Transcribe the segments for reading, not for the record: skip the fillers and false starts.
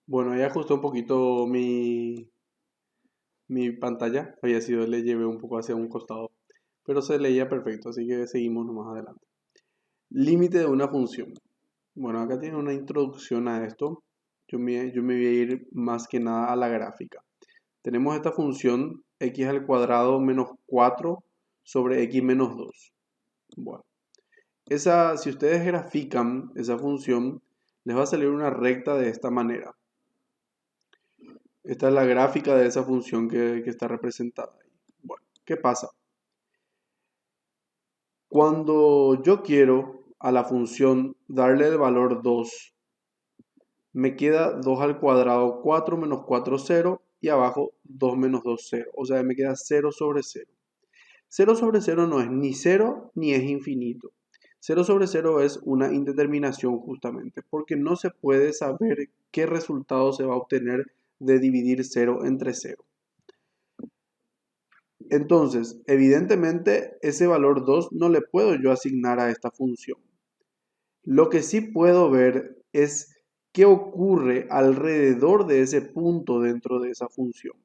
Bueno, ahí ajusté un poquito mi pantalla. Le llevé un poco hacia un costado, pero se leía perfecto, así que seguimos más adelante. Límite de una función. Bueno, acá tiene una introducción a esto. Yo me voy a ir más que nada a la gráfica. Tenemos esta función x al cuadrado menos 4 sobre x menos 2. Bueno, si ustedes grafican esa función, les va a salir una recta de esta manera. Esta es la gráfica de esa función que está representada ahí. Bueno, ¿qué pasa? Cuando yo quiero a la función darle el valor 2, me queda 2 al cuadrado, 4 menos 4, 0, y abajo 2 menos 2, 0. O sea, me queda 0 sobre 0. 0 sobre 0 no es ni 0 ni es infinito. 0 sobre 0 es una indeterminación justamente, porque no se puede saber qué resultado se va a obtener de dividir 0 entre 0. Entonces, evidentemente, ese valor 2 no le puedo yo asignar a esta función. Lo que sí puedo ver es qué ocurre alrededor de ese punto dentro de esa función.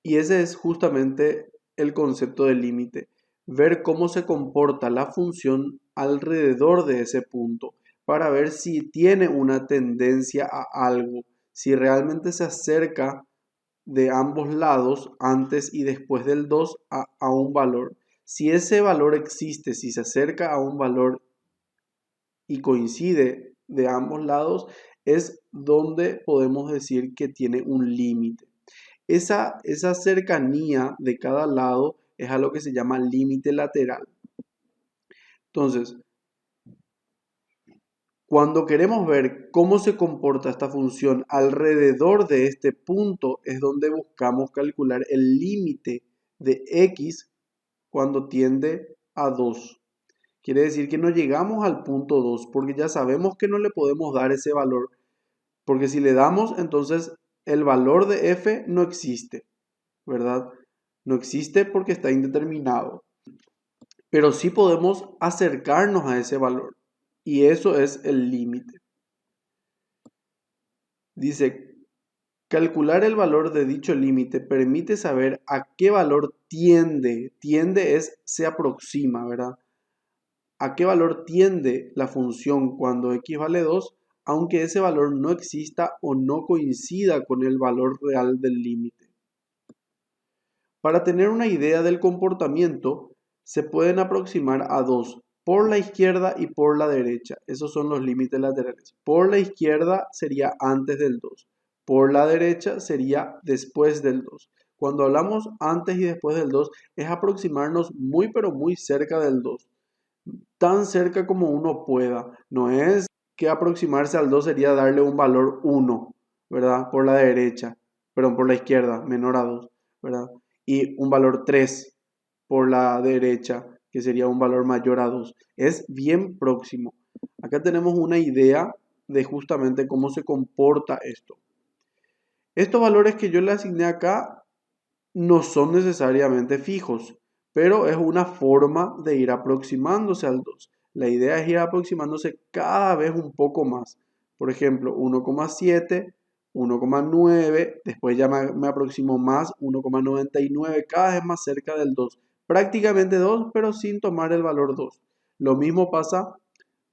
Y ese es justamente el concepto del límite. Ver cómo se comporta la función alrededor de ese punto para ver si tiene una tendencia a algo, si realmente se acerca de ambos lados, antes y después del 2, a un valor. Si ese valor existe, si se acerca a un valor y coincide de ambos lados, es donde podemos decir que tiene un límite. Esa cercanía de cada lado es a lo que se llama límite lateral. Entonces, cuando queremos ver cómo se comporta esta función alrededor de este punto, es donde buscamos calcular el límite de x cuando tiende a 2. Quiere decir que no llegamos al punto 2 porque ya sabemos que no le podemos dar ese valor. Porque si le damos, entonces el valor de f no existe, ¿verdad? No existe porque está indeterminado. Pero sí podemos acercarnos a ese valor. Y eso es el límite. Dice, calcular el valor de dicho límite permite saber a qué valor tiende. Tiende es se aproxima, ¿verdad? A qué valor tiende la función cuando x vale 2, aunque ese valor no exista o no coincida con el valor real del límite. Para tener una idea del comportamiento, se pueden aproximar a 2 por la izquierda y por la derecha. Esos son los límites laterales. Por la izquierda sería antes del 2. Por la derecha sería después del 2. Cuando hablamos antes y después del 2, es aproximarnos muy pero muy cerca del 2. Tan cerca como uno pueda. No es que aproximarse al 2 sería darle un valor 1, ¿verdad? Por la derecha, perdón, por la izquierda, menor a 2, ¿verdad? Y un valor 3 por la derecha, que sería un valor mayor a 2. Es bien próximo. Acá tenemos una idea de justamente cómo se comporta esto. Estos valores que yo le asigné acá no son necesariamente fijos, pero es una forma de ir aproximándose al 2. La idea es ir aproximándose cada vez un poco más. Por ejemplo, 1,7, 1,9, después ya me aproximo más, 1,99, cada vez más cerca del 2. Prácticamente 2, pero sin tomar el valor 2. Lo mismo pasa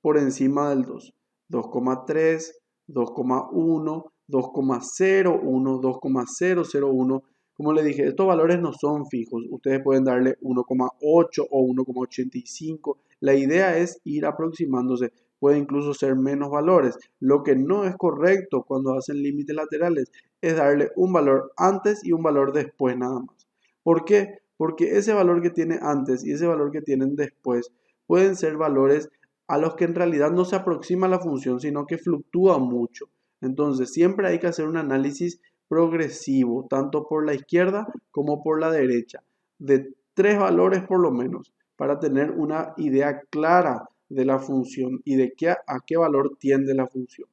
por encima del 2. 2,3, 2,1, 2,01, 2,001. Como le dije, estos valores no son fijos. Ustedes pueden darle 1,8 o 1,85. La idea es ir aproximándose. Puede incluso ser menos valores. Lo que no es correcto cuando hacen límites laterales es darle un valor antes y un valor después nada más. ¿Por qué? Porque ese valor que tiene antes y ese valor que tienen después pueden ser valores a los que en realidad no se aproxima la función, sino que fluctúa mucho. Entonces, siempre hay que hacer un análisis progresivo, tanto por la izquierda como por la derecha, de 3 valores por lo menos, para tener una idea clara de la función y de a qué valor tiende la función.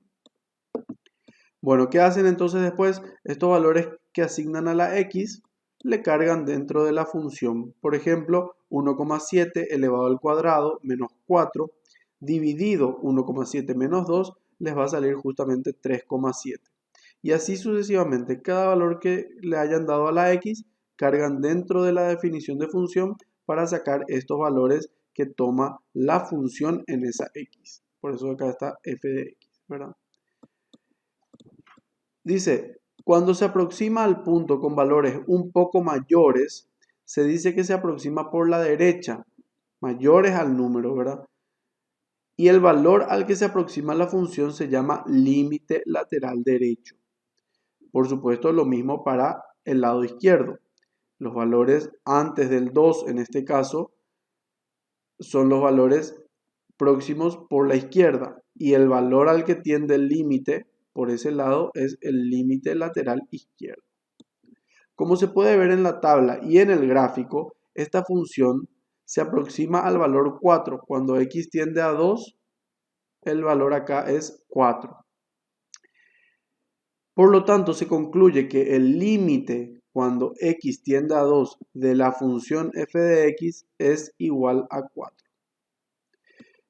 Bueno, ¿qué hacen entonces después? Estos valores que asignan a la x le cargan dentro de la función. Por ejemplo, 1,7 elevado al cuadrado menos 4 dividido 1,7 menos 2 les va a salir justamente 3,7. y así sucesivamente. Cada valor que le hayan dado a la x, cargan dentro de la definición de función para sacar estos valores que toma la función en esa x. Por eso acá está f de x, ¿verdad? Dice, cuando se aproxima al punto con valores un poco mayores, se dice que se aproxima por la derecha, mayores al número, ¿verdad? Y el valor al que se aproxima la función se llama límite lateral derecho. Por supuesto, lo mismo para el lado izquierdo. Los valores antes del 2, en este caso, son los valores próximos por la izquierda. Y el valor al que tiende el límite por ese lado es el límite lateral izquierdo. Como se puede ver en la tabla y en el gráfico, esta función se aproxima al valor 4. Cuando x tiende a 2, el valor acá es 4. Por lo tanto, se concluye que el límite cuando x tiende a 2 de la función f de x es igual a 4.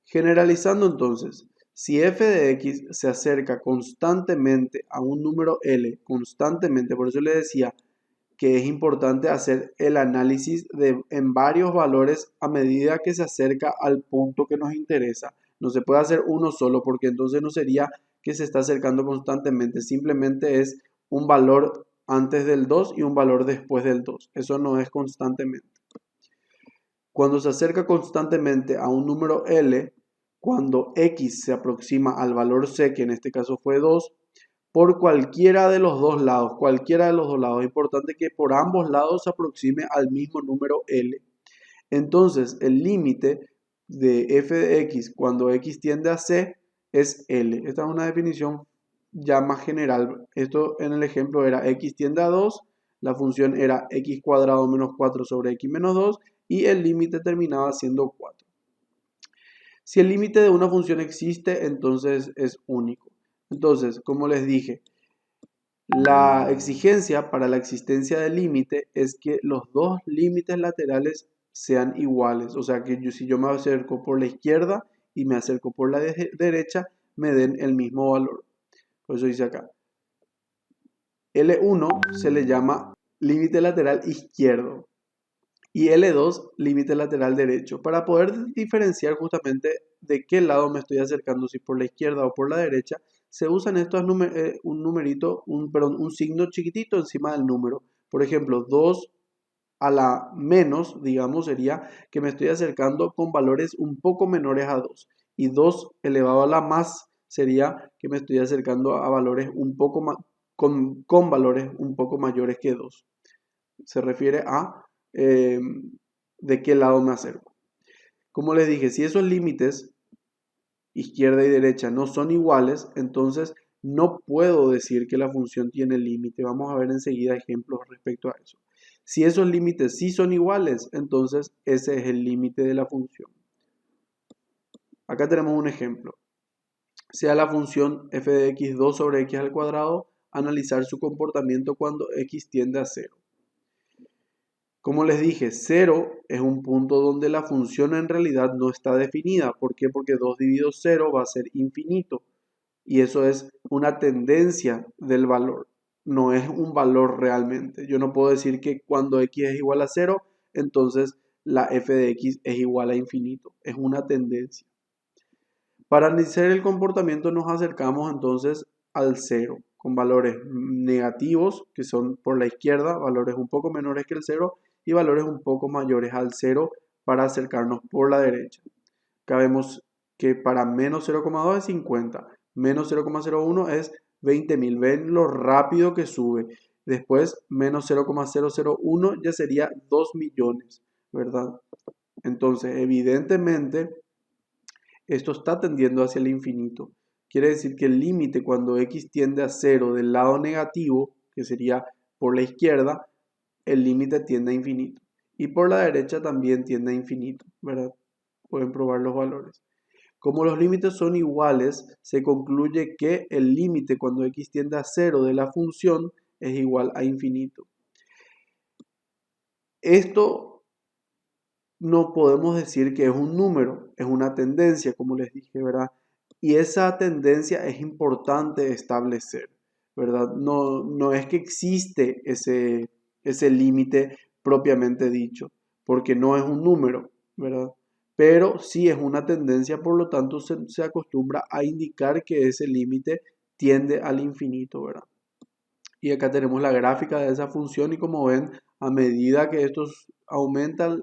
Generalizando entonces, si f de x se acerca constantemente a un número L, constantemente, por eso le decía que es importante hacer el análisis en varios valores a medida que se acerca al punto que nos interesa. No se puede hacer uno solo porque entonces no sería que se está acercando constantemente, simplemente es un valor antes del 2 y un valor después del 2. Eso no es constantemente. Cuando se acerca constantemente a un número L, cuando x se aproxima al valor c, que en este caso fue 2, por cualquiera de los dos lados, es importante que por ambos lados se aproxime al mismo número L. Entonces, el límite de f de x cuando x tiende a c es L. Esta es una definición ya más general. Esto en el ejemplo era x tiende a 2, la función era x cuadrado menos 4 sobre x menos 2 y el límite terminaba siendo 4. Si el límite de una función existe, entonces es único. Entonces, como les dije, la exigencia para la existencia del límite es que los dos límites laterales sean iguales. O sea que si yo me acerco por la izquierda y me acerco por la derecha, me den el mismo valor. Por eso dice acá. L1 se le llama límite lateral izquierdo y L2 límite lateral derecho. Para poder diferenciar justamente de qué lado me estoy acercando, si por la izquierda o por la derecha, se usan estos un signo chiquitito encima del número. Por ejemplo, 2 a la menos, digamos, sería que me estoy acercando con valores un poco menores a 2. Y 2 elevado a la más sería que me estoy acercando a valores un poco más, con valores un poco mayores que 2. Se refiere a de qué lado me acerco. Como les dije, si esos límites izquierda y derecha no son iguales, entonces no puedo decir que la función tiene límite. Vamos a ver enseguida ejemplos respecto a eso. Si esos límites sí son iguales, entonces ese es el límite de la función. Acá tenemos un ejemplo. Sea la función f de x 2 sobre x al cuadrado, analizar su comportamiento cuando x tiende a 0. Como les dije, 0 es un punto donde la función en realidad no está definida. ¿Por qué? Porque 2 dividido 0 va a ser infinito. Y eso es una tendencia del valor. No es un valor realmente. Yo no puedo decir que cuando x es igual a 0, entonces la f de x es igual a infinito. Es una tendencia. Para analizar el comportamiento nos acercamos entonces al 0, con valores negativos, que son por la izquierda, valores un poco menores que el 0, y valores un poco mayores al 0 para acercarnos por la derecha. Acá vemos que para menos 0,2 es 50, menos 0,01 es 20.000. Ven lo rápido que sube. Después, menos 0,001 ya sería 2 millones, ¿verdad? Entonces, evidentemente, esto está tendiendo hacia el infinito. Quiere decir que el límite cuando x tiende a 0 del lado negativo, que sería por la izquierda, el límite tiende a infinito. Y por la derecha también tiende a infinito, ¿verdad? Pueden probar los valores. Como los límites son iguales, se concluye que el límite cuando x tiende a 0 de la función es igual a infinito. Esto no podemos decir que es un número, es una tendencia, como les dije, ¿verdad? Y esa tendencia es importante establecer. ¿verdad? No es que existe ese límite propiamente dicho, porque no es un número, ¿verdad? Pero sí es una tendencia, por lo tanto se acostumbra a indicar que ese límite tiende al infinito, ¿verdad? Y acá tenemos la gráfica de esa función y como ven, a medida que estos aumentan,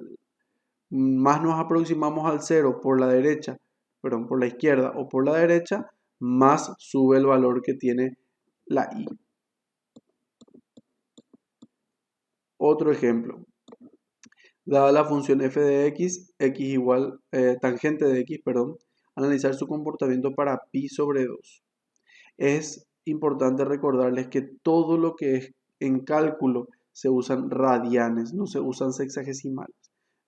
más nos aproximamos al cero por la derecha, perdón, por la izquierda o por la derecha, más sube el valor que tiene la y. Otro ejemplo. Dada la función f de x, x igual, tangente de x, perdón, analizar su comportamiento para pi sobre 2. Es importante recordarles que todo lo que es en cálculo se usan radianes, no se usan sexagesimales.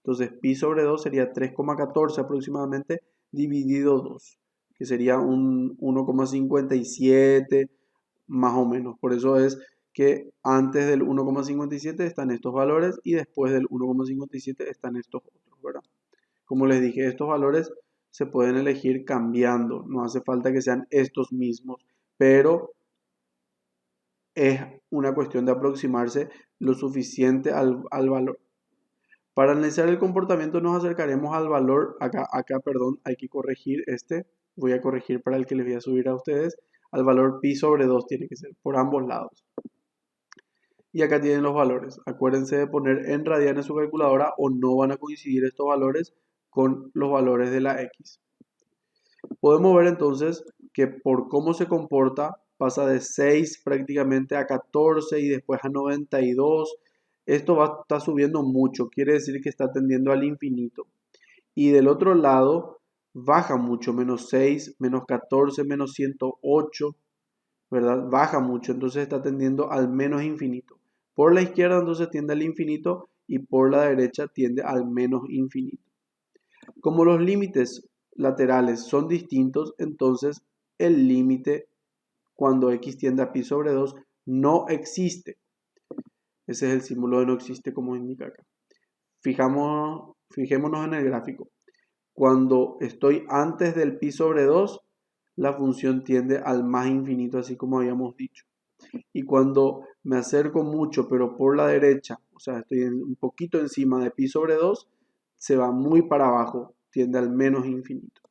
Entonces, pi sobre 2 sería 3,14 aproximadamente dividido 2, que sería un 1,57 más o menos. Por eso es que antes del 1,57 están estos valores y después del 1,57 están estos otros, ¿verdad? Como les dije, estos valores se pueden elegir cambiando, no hace falta que sean estos mismos, pero es una cuestión de aproximarse lo suficiente al valor. Para analizar el comportamiento nos acercaremos al valor, acá, perdón, hay que corregir voy a corregir para el que les voy a subir a ustedes, al valor pi sobre 2 tiene que ser, por ambos lados. Y acá tienen los valores. Acuérdense de poner en radianes su calculadora o no van a coincidir estos valores con los valores de la x. Podemos ver entonces que por cómo se comporta pasa de 6 prácticamente a 14 y después a 92. Esto está subiendo mucho, quiere decir que está tendiendo al infinito. Y del otro lado baja mucho, menos 6, menos 14, menos 108, ¿verdad? Baja mucho, entonces está tendiendo al menos infinito. Por la izquierda entonces tiende al infinito y por la derecha tiende al menos infinito. Como los límites laterales son distintos, entonces el límite cuando x tiende a pi sobre 2 no existe. Ese es el símbolo de no existe como indica acá. Fijémonos en el gráfico. Cuando estoy antes del pi sobre 2, la función tiende al más infinito, así como habíamos dicho. Y cuando me acerco mucho, pero por la derecha, o sea, estoy un poquito encima de pi sobre 2, se va muy para abajo, tiende al menos infinito.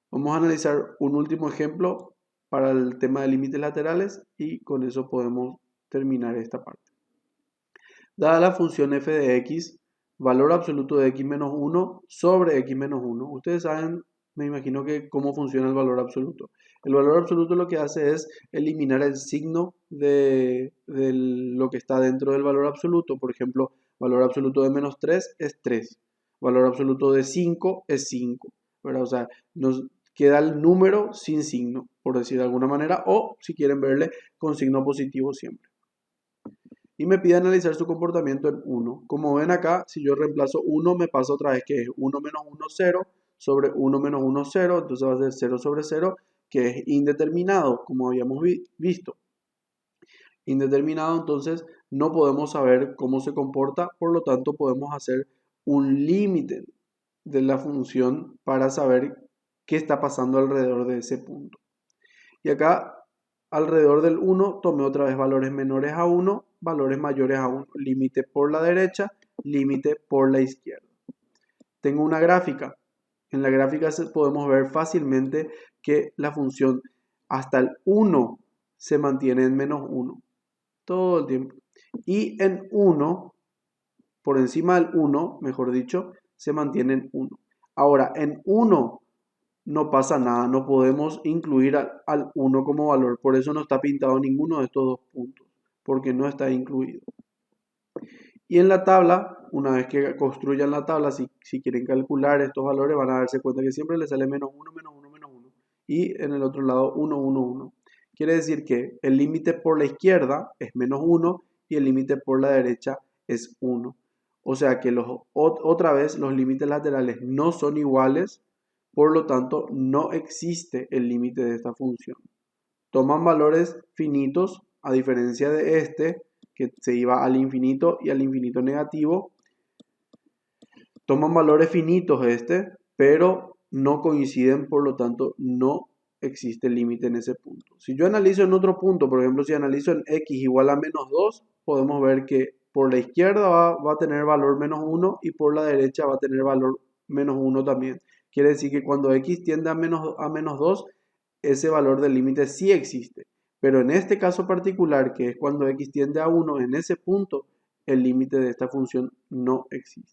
Vamos a analizar un último ejemplo para el tema de límites laterales y con eso podemos terminar esta parte. Dada la función f de x, valor absoluto de x menos 1 sobre x menos 1. Ustedes saben, me imagino que cómo funciona el valor absoluto. El valor absoluto lo que hace es eliminar el signo de lo que está dentro del valor absoluto. Por ejemplo, valor absoluto de menos 3 es 3. Valor absoluto de 5 es 5. ¿Verdad? O sea, nos queda el número sin signo, por decir de alguna manera, o si quieren verle con signo positivo siempre. Y me pide analizar su comportamiento en 1. Como ven acá, si yo reemplazo 1, me pasa otra vez que es 1 menos 1, 0, sobre 1 menos 1, 0, entonces va a ser 0 sobre 0, que es indeterminado, como habíamos visto. Indeterminado, entonces no podemos saber cómo se comporta, por lo tanto podemos hacer un límite de la función para saber qué está pasando alrededor de ese punto. Y acá, alrededor del 1, tomé otra vez valores menores a 1, valores mayores a 1. Límite por la derecha, límite por la izquierda. Tengo una gráfica. En la gráfica podemos ver fácilmente que la función hasta el 1 se mantiene en menos 1. Todo el tiempo. Y en 1, por encima del 1, mejor dicho, se mantiene en 1. Ahora, en 1 no pasa nada, no podemos incluir al 1 como valor, por eso no está pintado ninguno de estos dos puntos, porque no está incluido. Y en la tabla, una vez que construyan la tabla, si quieren calcular estos valores, van a darse cuenta que siempre les sale menos 1, menos 1, menos 1. Y en el otro lado, 1, 1, 1. Quiere decir que el límite por la izquierda es menos 1 y el límite por la derecha es 1. O sea que otra vez los límites laterales no son iguales, por lo tanto no existe el límite de esta función. Toman valores finitos, a diferencia de este, que se iba al infinito y al infinito negativo. Toman valores finitos pero no coinciden, por lo tanto no existe límite en ese punto. Si yo analizo en otro punto, por ejemplo, si analizo en x igual a menos 2, podemos ver que por la izquierda va a tener valor menos 1 y por la derecha va a tener valor menos 1 también. Quiere decir que cuando x tiende a menos 2, ese valor del límite sí existe. Pero en este caso particular, que es cuando x tiende a 1, en ese punto, el límite de esta función no existe.